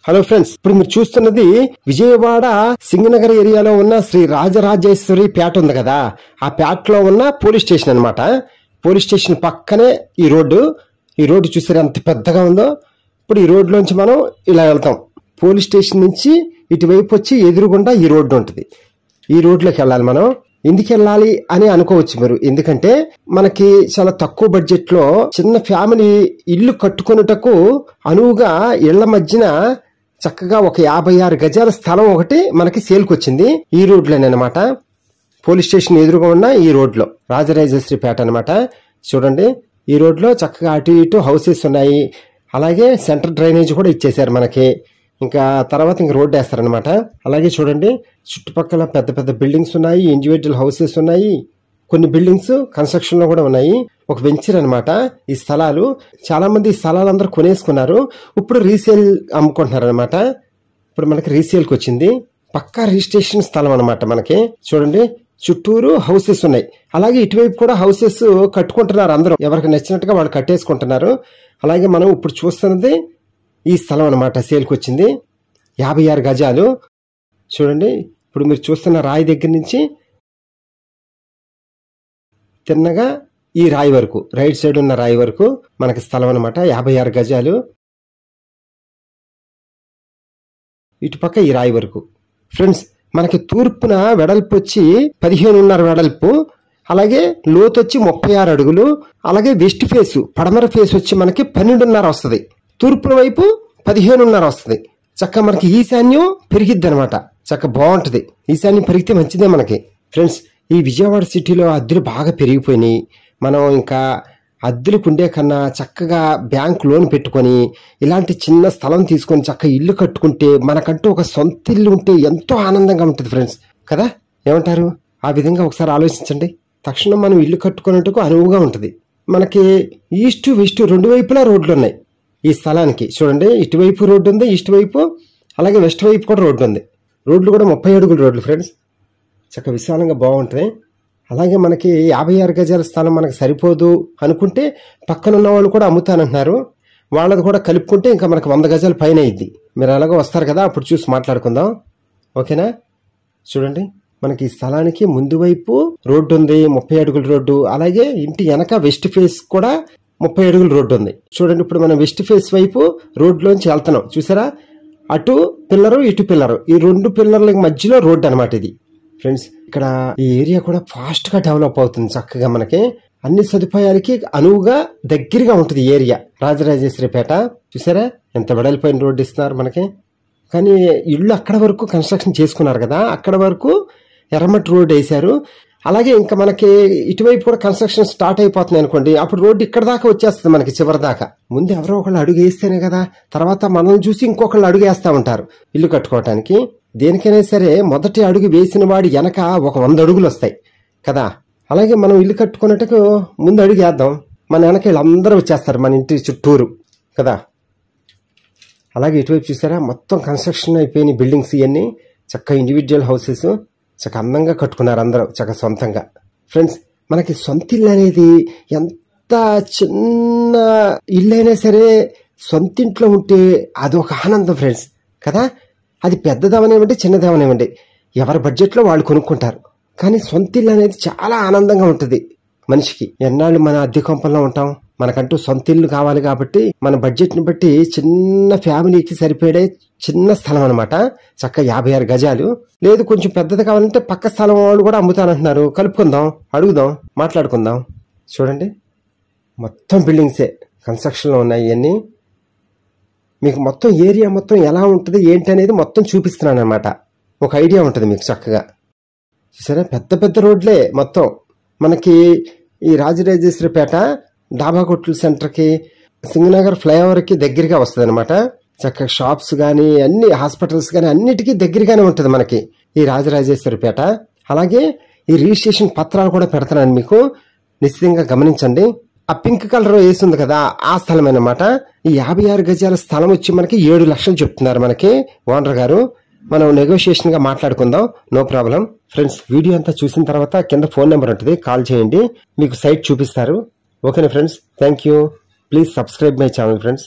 Hello friends, ఇప్పుడు మీరు చూస్తున్నది విజయవాడ సింగనగర్ ఏరియాలో ఉన్న శ్రీ రాజరాజేశ్వరి పేట ఉంది కదా, ఆ పేటలో ఉన్న పోలీస్ స్టేషన్ అన్నమాట. పోలీస్ స్టేషన్ పక్కనే ఈ రోడ్డు చూసారు ఎంత పెద్దగా ఉందో. ఇప్పుడు ఈ రోడ్లోంచి మనం ఇలా వెళ్తాం. పోలీస్ స్టేషన్ నుంచి ఇటువైపు వచ్చి ఎదురుగుండా ఈ రోడ్డు ఉంటుంది. ఈ రోడ్లోకి వెళ్ళాలి మనం. ఎందుకు వెళ్ళాలి అని అనుకోవచ్చు మీరు, ఎందుకంటే మనకి చాలా తక్కువ బడ్జెట్ లో చిన్న ఫ్యామిలీ ఇల్లు కట్టుకున్నటకు అనువుగా ఇళ్ల మధ్యన చక్కగా ఒక 56 గజాల స్థలం ఒకటి మనకి సేల్కొచ్చింది ఈ రోడ్లోనమాట. పోలీస్ స్టేషన్ ఎదురుగా ఉన్న ఈ రోడ్లో రాజరాజేశ్వరి పేట అనమాట. చూడండి, ఈ రోడ్లో చక్కగా అటు ఇటు హౌసెస్ ఉన్నాయి. అలాగే సెంటర్ డ్రైనేజ్ కూడా ఇచ్చేసారు మనకి. ఇంకా తర్వాత ఇంక రోడ్డు వేస్తారనమాట. అలాగే చూడండి, చుట్టుపక్కల పెద్ద పెద్ద బిల్డింగ్స్ ఉన్నాయి, ఇండివిజువల్ హౌసెస్ ఉన్నాయి, కొన్ని బిల్డింగ్స్ కన్స్ట్రక్షన్ లో కూడా ఉన్నాయి. ఒక వెంచర్ అనమాట ఈ స్థలాలు. చాలా మంది ఈ స్థలాలు అందరూ కొనేసుకున్నారు, ఇప్పుడు రీసేల్ అమ్ముకుంటున్నారు అనమాట. ఇప్పుడు మనకి రీసేల్కి వచ్చింది. పక్కా రిజిస్ట్రేషన్ స్థలం అనమాట మనకి. చూడండి, చుట్టూరు హౌసెస్ ఉన్నాయి. అలాగే ఇటువైపు కూడా హౌసెస్ కట్టుకుంటున్నారు అందరూ, ఎవరికి నచ్చినట్టుగా వాళ్ళు కట్టేసుకుంటున్నారు. అలాగే మనం ఇప్పుడు చూస్తున్నది ఈ స్థలం అనమాట, సేల్కి వచ్చింది 56 గజాలు. చూడండి, ఇప్పుడు మీరు చూస్తున్న రాయి దగ్గర నుంచి తిన్నగా ఈ రాయి వరకు, రైట్ సైడ్ ఉన్న రాయి వరకు మనకి స్థలం అనమాట. 56 గజాలు. ఇటుపక్క ఈ రాయి వరకు. ఫ్రెండ్స్, మనకి తూర్పున వెడల్పు వచ్చి 15.5 వెడల్పు, అలాగే లోతు వచ్చి 36 అడుగులు. అలాగే వెస్ట్ ఫేస్, పడమర ఫేస్ వచ్చి మనకి 12.5 వస్తుంది. తూర్పుల వైపు 15.5 వస్తుంది. చక్క మనకి ఈశాన్యం పెరిగిద్ది అనమాట. చక్క బాగుంటది. ఈశాన్యం పెరిగితే మంచిదే మనకి. ఫ్రెండ్స్, ఈ విజయవాడ సిటీలో అద్దెలు బాగా పెరిగిపోయినాయి. మనం ఇంకా అద్దెలకు ఉండే కన్నా చక్కగా బ్యాంక్ లోన్ పెట్టుకొని ఇలాంటి చిన్న స్థలం తీసుకొని చక్క ఇల్లు కట్టుకుంటే, మనకంటూ ఒక సొంత ఇల్లు ఉంటే ఎంతో ఆనందంగా ఉంటుంది ఫ్రెండ్స్, కదా ఏమంటారు? ఆ విధంగా ఒకసారి ఆలోచించండి. తక్షణం మనం ఇల్లు కట్టుకున్నట్టుకు అనువుగా ఉంటుంది. మనకి ఈస్ట్ వెస్ట్ రెండు వైపులా రోడ్లు ఉన్నాయి ఈ స్థలానికి. చూడండి, ఇటువైపు రోడ్డు ఉంది, ఈస్ట్ వైపు, అలాగే వెస్ట్ వైపు కూడా రోడ్డు ఉంది. రోడ్లు కూడా 30 అడుగుల రోడ్లు ఫ్రెండ్స్, చక్క విశాలంగా బాగుంటుంది. అలాగే మనకి 56 గజాల స్థలం మనకు సరిపోదు అనుకుంటే పక్కన ఉన్న వాళ్ళు కూడా అమ్ముతానంటున్నారు. వాళ్ళది కూడా కలుపుకుంటే ఇంకా మనకు 100 గజాల పైన అయింది. మీరు అలాగే వస్తారు కదా, అప్పుడు చూసి మాట్లాడుకుందాం, ఓకేనా? చూడండి, మనకి ఈ స్థలానికి ముందు వైపు రోడ్డు ఉంది, 30 అడుగుల రోడ్డు. అలాగే ఇంటి వెనక వెస్ట్ ఫేస్ కూడా 30 అడుగుల రోడ్డు ఉంది. చూడండి, ఇప్పుడు మనం వెస్ట్ ఫేస్ వైపు రోడ్లోంచి వెళ్తున్నాం. చూసారా, అటు పిల్లరు ఇటు పిల్లరు, ఈ రెండు పిల్లర్ల మధ్యలో రోడ్డు అనమాట ఇది. ఫ్రెండ్స్, ఇక్కడ ఈ ఏరియా కూడా ఫాస్ట్ గా డెవలప్ అవుతుంది. చక్కగా మనకి అన్ని సదుపాయాలకి అనువుగా దగ్గరగా ఉంటుంది ఏరియా. రాజరాజేశ్వరి పేట చూసారా, ఎంత వెడల్పోయిన రోడ్డు ఇస్తున్నారు మనకి. కానీ ఇళ్ళు అక్కడ వరకు కన్స్ట్రక్షన్ చేసుకున్నారు కదా, అక్కడ వరకు ఎర్రమట్టి రోడ్డు వేశారు. అలాగే ఇంకా మనకి ఇటువైపు కూడా కన్స్ట్రక్షన్ స్టార్ట్ అయిపోతుంది అనుకోండి, అప్పుడు రోడ్డు ఇక్కడ దాకా వచ్చేస్తుంది మనకి, చివరి దాకా. ముందు ఎవరో ఒకళ్ళు అడుగు వేస్తేనే కదా తర్వాత మనల్ని చూసి ఇంకొకళ్ళు అడుగు వేస్తా ఉంటారు ఇల్లు కట్టుకోవటానికి. దేనికైనా సరే మొదటి అడుగు వేసిన వాడి వెనక ఒక 100 అడుగులు వస్తాయి కదా. అలాగే మనం ఇల్లు కట్టుకున్నట్టుకు ముందు అడుగు వేద్దాం, మన వెనక వీళ్ళందరూ వచ్చేస్తారు మన ఇంటి చుట్టూరు కదా. అలాగే ఇటువైపు చూసారా, మొత్తం కన్స్ట్రక్షన్ అయిపోయిన బిల్డింగ్స్ ఇవన్నీ చక్కగా ఇండివిజువల్ హౌసెస్, చక్క అందంగా కట్టుకున్నారు అందరూ చక్క సొంతంగా. ఫ్రెండ్స్, మనకి సొంత ఇల్లు అనేది ఎంత చిన్న ఇల్లు అయినా సరే సొంతింట్లో ఉంటే అదొక ఆనందం ఫ్రెండ్స్, కదా. అది పెద్దదవనివ్వండి చిన్నదవనివ్వండి, ఎవరి బడ్జెట్లో వాళ్ళు కొనుక్కుంటారు. కానీ సొంత ఇల్లు అనేది చాలా ఆనందంగా ఉంటుంది మనిషికి. ఎన్నాళ్ళు మన అద్దె కొంపల్లో ఉంటాం, మనకంటూ సొంత ఇల్లు కావాలి కాబట్టి మన బడ్జెట్ని బట్టి చిన్న ఫ్యామిలీకి సరిపడే చిన్న స్థలం అనమాట. చక్క 56 గజాలు. లేదు కొంచెం పెద్దది కావాలంటే పక్క స్థలం వాళ్ళు కూడా అమ్ముతానంటున్నారు, కలుపుకుందాం, అడుగుదాం, మాట్లాడుకుందాం. చూడండి, మొత్తం బిల్డింగ్సే కన్స్ట్రక్షన్లో ఉన్నాయి ఇవన్నీ. మీకు మొత్తం ఏరియా మొత్తం ఎలా ఉంటుంది ఏంటి అనేది మొత్తం చూపిస్తున్నాను అనమాట. ఒక ఐడియా ఉంటుంది మీకు చక్కగా. చూసారా, పెద్ద పెద్ద రోడ్లే మొత్తం మనకి. ఈ రాజరాజేశ్వరి పేట డాబా కొట్ల సెంటర్కి, సింగనగర్ ఫ్లైఓవర్కి దగ్గరగా వస్తుంది అనమాట. చక్కగా షాప్స్ కానీ అన్ని హాస్పిటల్స్ కానీ అన్నిటికీ దగ్గరగానే ఉంటుంది మనకి ఈ రాజరాజేశ్వరి పేట. అలాగే ఈ రిజిస్ట్రేషన్ పత్రాలు కూడా పెడతానండి మీకు, నిశ్చితంగా గమనించండి. ఆ పింక్ కలర్ వేసింది కదా, ఆ స్థలం అన్నమాట. ఈ 56 గజాల స్థలం వచ్చి మనకి 7 లక్షలు చెప్తున్నారు మనకి ఓనర్ గారు. మనం నెగోషియేషన్ గా మాట్లాడుకుందాం, నో ప్రాబ్లం. ఫ్రెండ్స్, వీడియో అంతా చూసిన తర్వాత కింద ఫోన్ నెంబర్ ఉంటుంది, కాల్ చేయండి, మీకు సైట్ చూపిస్తారు. ఓకేనా friends, thank you. Please subscribe my channel friends.